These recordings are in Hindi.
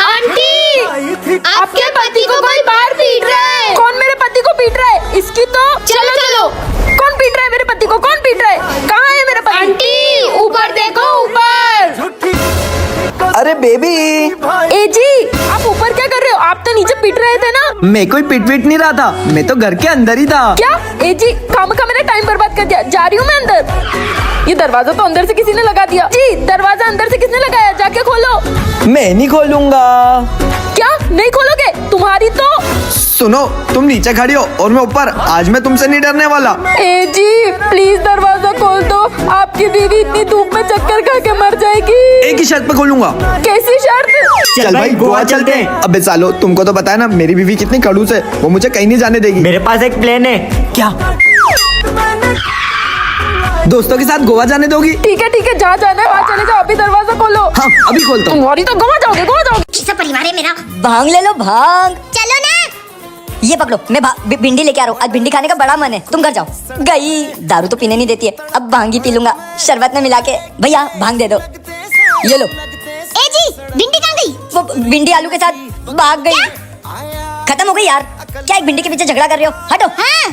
आंटी, आपके पति को कोई बाहर पीट रहा है। कौन मेरे पति को पीट रहा है? इसकी तो चलो चलो। कौन पीट रहा है मेरे पति को? कौन पीट रहा है? कहाँ है मेरा पति? आंटी, ऊपर देखो, ऊपर। अरे बेबी, ए जी, आप ऊपर क्या कर रहे हो? आप तो नीचे पीट रहे थे ना। मैं कोई पिट विट नहीं रहा था, मैं तो घर के अंदर ही था। क्या? ए जी, काम का मेरा टाइम बर्बाद कर दिया। जा रही हूँ मैं अंदर। ये दरवाजा तो अंदर से किसी ने लगा दिया। जी, दरवाजा अंदर से किसने लगाया? जाके खोलो। मैं नहीं खोलूंगा। क्या नहीं खोलोगे? तुम्हारी तो सुनो, तुम नीचे खड़ी हो और मैं ऊपर। आज मैं तुमसे नहीं डरने वाला। ए जी, प्लीज दरवाजा खोल दो। आपकी बीवी इतनी धूप में चक्कर खा के मर जाएगी। एक ही शर्त पे खोलूंगा। कैसी शर्त? चल भाई, गोवा चलते हैं। अबे सालो, तुमको तो पता है ना मेरी बीवी कितनी खड़ूस है। वो मुझे कहीं नहीं जाने देगी। मेरे पास एक प्लान है। क्या? दोस्तों के साथ गोवा जाने दोगी? ठीक है, जहाँ जाना है वहाँ चले जाओ। अभी दरवाजा खोलो। हाँ, अभी खोलता हूँ। तुम्हारी तो गोवा जाओगे। किसका परिवार है मेरा? भांग ले लो, भांग। चलो ना। ये पकड़ो, मैं भिंडी लेके आ रहा हूँ। आज भिंडी खाने का बड़ा मन है। तुम घर जाओ। गई, दारू तो पीने नहीं देती है, अब भांग ही पी लूंगा शरबत में मिला के। भैया भांग दे दो। ये लो। ए जी, भिंडी कहाँ गई? वो भिंडी आलू के साथ भाग गई। खत्म हो गई यार। क्या एक भिंडी के पीछे झगड़ा कर रहे हो? हटो। हाँ,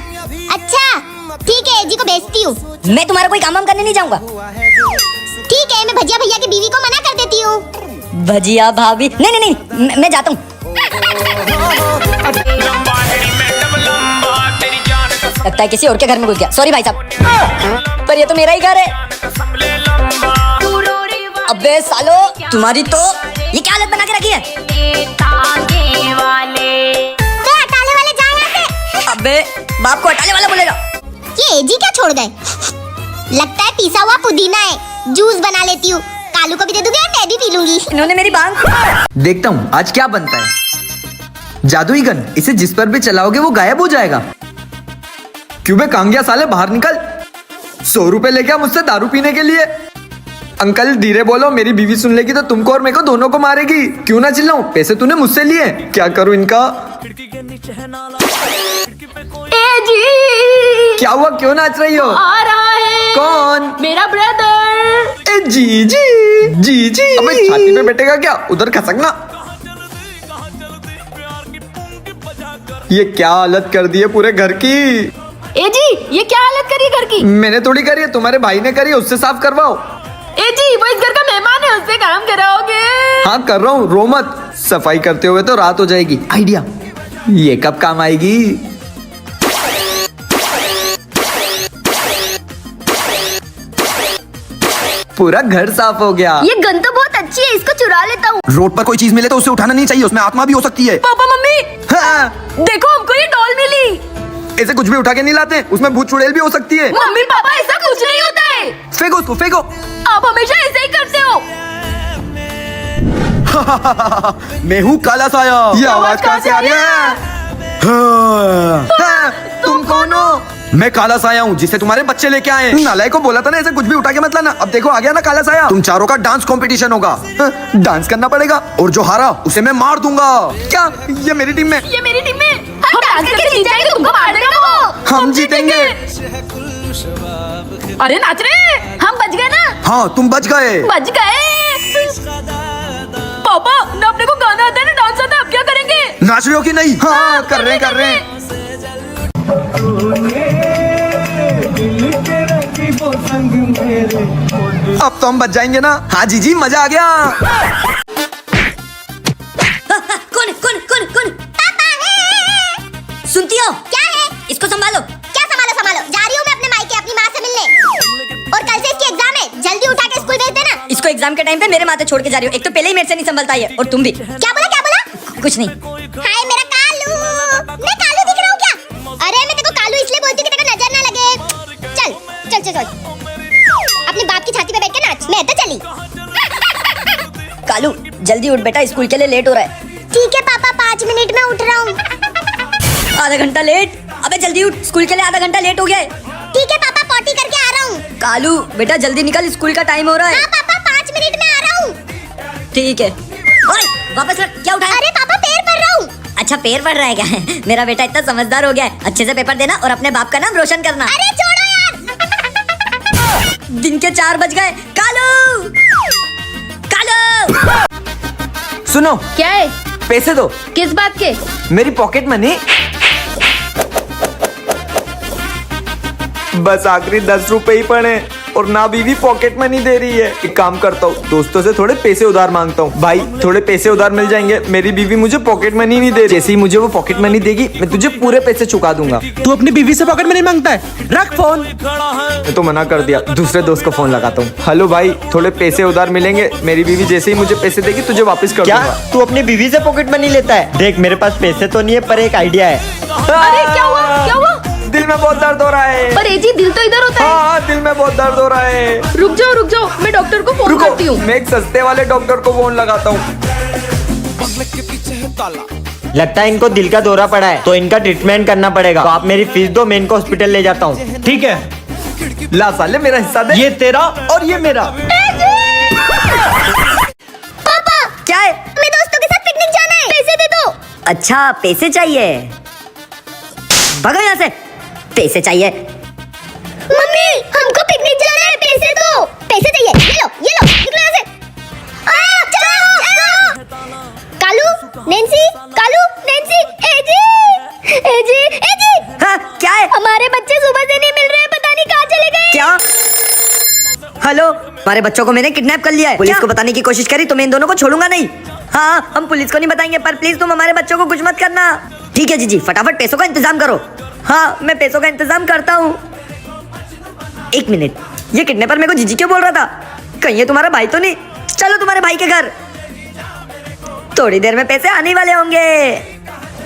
अच्छा ठीक है, ए जी को भेजती हूँ। मैं तुम्हारा कोई काम वाम करने नहीं जाऊंगा। ठीक है, मैं भजिया भैया की बीवी को मना कर देती हूँ। भजिया भाभी? नहीं, मैं जाता हूँ। लगता है किसी और के घर में घुस गया। सॉरी भाई साहब, पर ये तो मेरा ही घर है। अबे सालो, तुम्हारी तो ये क्या हालत बना के रखी है? हटाने वाले जाओ यहाँ से। अबे बाप को हटाने वाला बोलेगा। ये एजी क्या छोड़ गए? लगता है पिसा हुआ पुदीना है। जूस बना लेती हूँ, कालू को भी दे दूंगी और मैं भी पी लूंगी। इन्होंने मेरी बांग। देखता हूँ आज क्या बनता है। जादुई गन, इसे जिस पर भी चलाओगे वो गायब हो जाएगा। क्यों बे कांगिया साले, बाहर निकल। 100 रुपए लेके आ मुझसे दारू पीने के लिए। अंकल धीरे बोलो, मेरी बीवी सुन लेगी तो तुमको और मेरे को दोनों को मारेगी। क्यों ना चिल्लाऊं, पैसे तूने मुझसे लिए। क्या करूं इनका? ए जी, क्या हुआ, क्यों नाच रही हो? आ रहा है। कौन? मेरा ब्रदर। ए जी जी जी जी। अबे छाती पे बैठेगा क्या? उधर खसकना। ये क्या हालत कर दी है पूरे घर की। ए जी, ये क्या हालत करी है घर की? मैंने थोड़ी करी है, तुम्हारे भाई ने करी है, उससे साफ करवाओ। ए जी, वो इस घर का मेहमान है, उससे काम कराओगे? हाँ कर रहा हूँ, रो मत। सफाई करते हुए तो रात हो जाएगी। आइडिया, ये कब काम आएगी? पूरा घर साफ हो गया। ये गन तो बहुत अच्छी है, इसको चुरा लेता हूँ। रोड पर कोई चीज मिले तो उसे उठाना नहीं चाहिए, उसमें आत्मा भी हो सकती है। पापा मम्मी, हाँ। देखो हमको ये डॉल मिली। ऐसे कुछ भी उठा के नहीं लाते, उसमें भूत चुड़ैल भी हो सकती है। मम्मी पापा, ऐसा कुछ नहीं होता है। फेंको उसको, फेंको। आप हमेशा ऐसे ही करते हो। मैं हूँ काला साया। ये आवाज कहाँ से आ रही है? तुम कौन हो? मैं काला साया हूँ जिसे तुम्हारे बच्चे लेके आए। नालायक को बोला था ना ऐसे कुछ भी उठा के मत लाना। अब देखो आ गया ना काला साया। तुम चारों का डांस कंपटीशन होगा। डांस करना पड़ेगा और जो हारा उसे मैं मार दूंगा। क्या? ये मेरी टीम में। ये मेरी टीम में। हम डांस करके जीत जाएंगे, तुमको मार देगा वो। हम जीतेंगे। अरे नाच रहे, हम बच गए ना। हाँ तुम बच गए। बच गए। पापा ना, अपने को गाना आता है ना, डांस आता है, अब क्या करेंगे? नाच रहे हो कि नहीं? हाँ कर रहे हैं। अब तो हम बच जाएंगे ना। हाँ जीजी, मजा आ गया। कौन? पापा है। सुनती हो? क्या है? इसको संभालो। क्या संभालो? जा रही हूँ मैं अपने मायके अपनी माँ से मिलने। और कल से इसकी एग्जाम है, जल्दी उठा के स्कूल भेज देना। इसको एग्जाम के टाइम पे मेरे माथे छोड़ के जा रही हो। एक तो पहले ही मेरे से नहीं संभलता है और तुम भी। क्या बोला? कुछ नहीं। हाय मेरा कालू, मैं कालू दिख रहा हूँ क्या? अरे मैं तेको कालू इसलिए बोलती हूँ कि तेको नजर ना लगे। चल अपने बाप की छाती पे बैठ के नाच। मैं तो चली। कालू जल्दी उठ बेटा, स्कूल के लिए लेट हो रहा है। ठीक है पापा, 5 मिनट में उठ रहा हूँ। आधा घंटा लेट? अबे जल्दी उठ, स्कूल के लिए आधा घंटा लेट हो गया है। ठीक है पापा, पॉटी करके आ रहा हूँ। कालू बेटा जल्दी निकल, स्कूल का टाइम हो रहा है। हाँ पापा, 5 मिनट में आ रहा हूँ। ठीक है। ओए वापस रख, क्या उठाया? अरे पापा, पैर पड़ रहा हूँ। अच्छा पैर पड़ रहा है क्या? मेरा बेटा इतना समझदार हो गया है। अच्छे से पेपर देना और अपने बाप का नाम रोशन करना। अरे छोड़ो यार। दिन के 4 बज गए। कालू, कालू सुनो, क्या है? पैसे दो। किस बात के? मेरी पॉकेट मनी। बस आखिरी 10 रुपए ही पड़े और ना बीवी पॉकेट मनी दे रही है। एक काम करता हूँ, दोस्तों से थोड़े पैसे उधार मांगता हूँ। भाई थोड़े पैसे उधार मिल जाएंगे। मेरी बीवी मुझे पॉकेट मनी नहीं दे रही। जैसे ही मुझे वो पॉकेट मनी देगी, मैं तुझे पूरे पैसे चुका दूंगा। तू अपनी बीवी से पॉकेट मनी मांगता है? रख फोन। मैं तो मना कर दिया, दूसरे दोस्त को फोन लगाता हूँ। हेलो भाई, थोड़े पैसे उधार मिलेंगे? मेरी बीवी जैसे ही मुझे पैसे देगी तुझे वापस कर क्या दूंगा। तू अपनी बीवी से पॉकेट मनी लेता है? देख मेरे पास पैसे तो नहीं है, पर एक आइडिया है। अरे क्या हुआ? क्या हुआ? दिल में बहुत दर्द हो रहा है। पर एजी दिल तो इधर होता है। हाँ, दिल में बहुत दर्द हो रहा है। रुक जाओ, मैं डॉक्टर को फोन करती हूँ। मैं एक सस्ते वाले डॉक्टर को फोन लगाता हूँ। लगता है इनको दिल का दौरा पड़ा है, तो इनका ट्रीटमेंट करना पड़ेगा। तो आप मेरी फीस दो, मैं इनको हॉस्पिटल ले जाता हूँ। ठीक है? ला साले, मेरा हिस्सा दे। ये तेरा और ये मेरा। पापा क्या है? हमें दोस्तों के साथ पिकनिक जाना है, पैसे दे दो। अच्छा पैसे चाहिए? भगो यहाँ से, पैसे चाहिए। मम्मी हमको पिकनिक जाना है, पैसे दो। पैसे चाहिए, ये लो निकलो यहाँ से। चलो। कालू, नैन्सी, एजी। हाँ, क्या है? हमारे बच्चे सुबह से नहीं मिल रहे हैं, पता नहीं कहाँ चले गए। क्या? हेलो, हमारे बच्चों को मैंने किडनैप कर लिया है। पुलिस को बताने की कोशिश करी तो मैं इन दोनों को छोड़ूंगा नहीं। हाँ, हम पुलिस को नहीं बताएंगे, पर प्लीज तुम हमारे बच्चों को कुछ मत करना। ठीक है जीजी, फटाफट पैसों का इंतजाम करो। हाँ, मैं पैसों का इंतजाम करता हूँ। एक मिनट, ये किडनैपर मेरे को जीजी क्यों बोल रहा था? कहीं ये तुम्हारा भाई तो नहीं? चलो तुम्हारे भाई के घर, थोड़ी देर में पैसे आने वाले होंगे।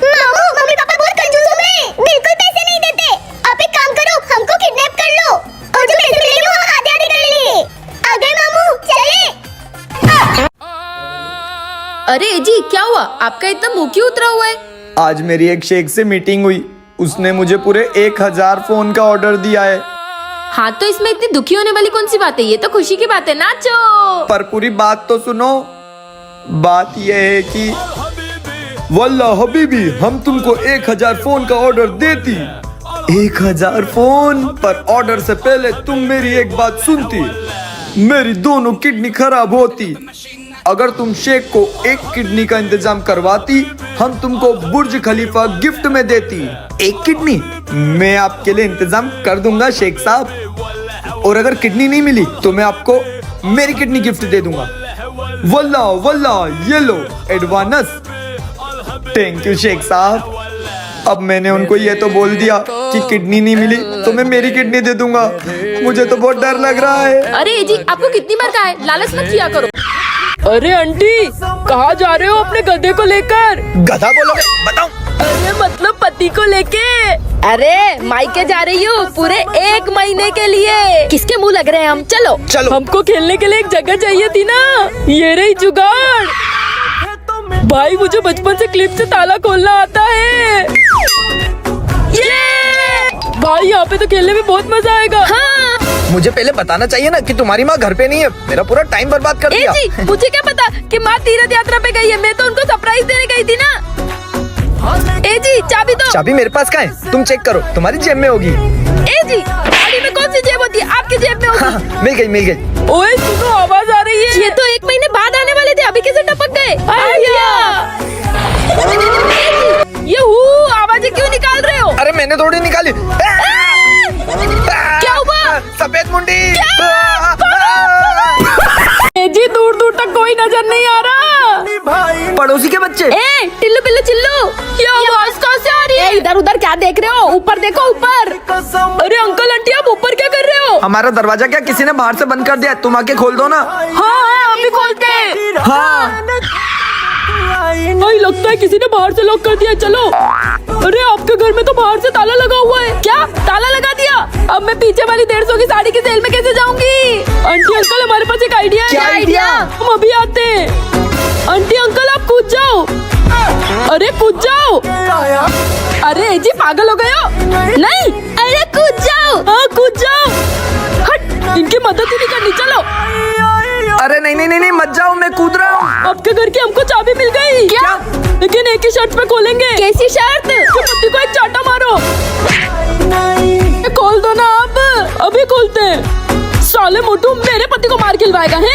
मामू, मम्मी पापा बहुत कंजूस हो गए, बिल्कुल पैसे नहीं देते। आप एक काम करो, हमको किडनैप कर लो और जो पैसे मिलेंगे वो आधे कर लेंगे। आ गए मामू, चले। अरे एजी क्या हुआ? आपका इतना मुंह क्यों उतरा हुआ है? आज मेरी एक शेख से मीटिंग हुई, उसने मुझे पूरे 1000 फोन का ऑर्डर दिया है। हाँ तो इसमें इतनी दुखी होने वाली कौन सी बात है? ये तो खुशी की बात है, नाचो। पर पूरी बात तो सुनो। बात यह है कि वल्लाह हबीबी, हम तुमको 1000 फोन का ऑर्डर देती। 1000 फोन पर ऑर्डर से पहले तुम मेरी एक बात सुनती, मेरी दोनों किडनी खराब होती। अगर तुम शेख को एक किडनी का इंतजाम करवाती, हम तुमको बुर्ज खलीफा गिफ्ट में देती। एक किडनी मैं आपके लिए इंतजाम कर दूंगा शेख साहब, और अगर किडनी नहीं मिली तो मैं आपको मेरी किडनी गिफ्ट दे दूंगा। वल्लाह ये लो एडवांस। थैंक यू शेख साहब। अब मैंने उनको ये तो बोल दिया कि किडनी नहीं मिली तो मैं मेरी किडनी दे दूंगा। मुझे तो बहुत डर लग रहा है। अरे एजी आपको कितनी बार कहा है, लालच मत किया करो। अरे आंटी, कहाँ जा रहे हो अपने गधे को लेकर? गधा बोलोगे? बताओ। अरे मतलब पति को लेके। अरे मायके जा रही हूँ पूरे 1 महीने के लिए। किसके मुंह लग रहे हैं हम? चलो चलो। हमको खेलने के लिए एक जगह चाहिए थी ना, ये रही जुगाड़। भाई मुझे बचपन से क्लिप से ताला खोलना आता है। ये भाई यहाँ पे तो खेलने में बहुत मजा आएगा। हाँ मुझे पहले बताना चाहिए ना कि तुम्हारी माँ घर पे नहीं है। मेरा पूरा टाइम बर्बाद कर दिया। जी मुझे क्या पता कि माँ तीर्थ यात्रा पे गई है, मैं तो उनको सरप्राइज देने गई थी ना। ए जी चाबी दो। चाबी मेरे पास कहाँ है? तुम चेक करो, तुम्हारी जेब में होगी। ए जी गाड़ी में कौन सी जेब होती है? आपकी जेब में होगी। हाँ, मिल गई। ओए सुनो, आवाज आ रही है। ये तो 1 महीने बाद आने वाले थे, अभी कैसे टपक गए? ये आवाजें क्यों निकाल रहे हो? अरे मैंने थोड़ी निकाली। क्या हुआ? सफेद मुंडी। जी दूर दूर तक कोई नजर नहीं आ रहा। पड़ोसी के बच्चे। ए टिल्लू पिल्लू चिल्लू, ये आवाज कहाँ से आ रही है? इधर उधर क्या देख रहे हो? ऊपर देखो, ऊपर। अरे अंकल आंटी आप ऊपर क्या कर रहे हो? हमारा दरवाजा क्या किसी ने बाहर से बंद कर दिया? तुम आके खोल दो ना। हाँ अभी खोलते हैं। हाँ नहीं लगता है किसी ने बाहर से लॉक कर दिया। चलो। अरे आपके घर में तो बाहर से ताला लगा हुआ है। क्या ताला लगा दिया? अब मैं पीछे वाली 150 की साड़ी की सेल में कैसे जाऊंगी? आंटी अंकल हमारे पास एक आइडिया है। क्या आइडिया? हम अभी आते हैं। आंटी अंकल आप कूद जाओ। अरे कूद जाओ। अरे जी पागल हो गए हो? नहीं, अरे कूद जाओ। हाँ कूद जाओ। हट, इनकी मदद ही नहीं करनी। चलो। अरे नहीं मत जाओ, मैं कूद रहा हूँ। आपके घर की हमको चाबी मिल गई। क्या? लेकिन एक ही शर्त पे खोलेंगे। कैसी शर्त? पति को एक चाटा मारो। खोल दो ना आप। अभी खोलते हैं। साले मोटू मेरे पति को मार खिलवाएगा है।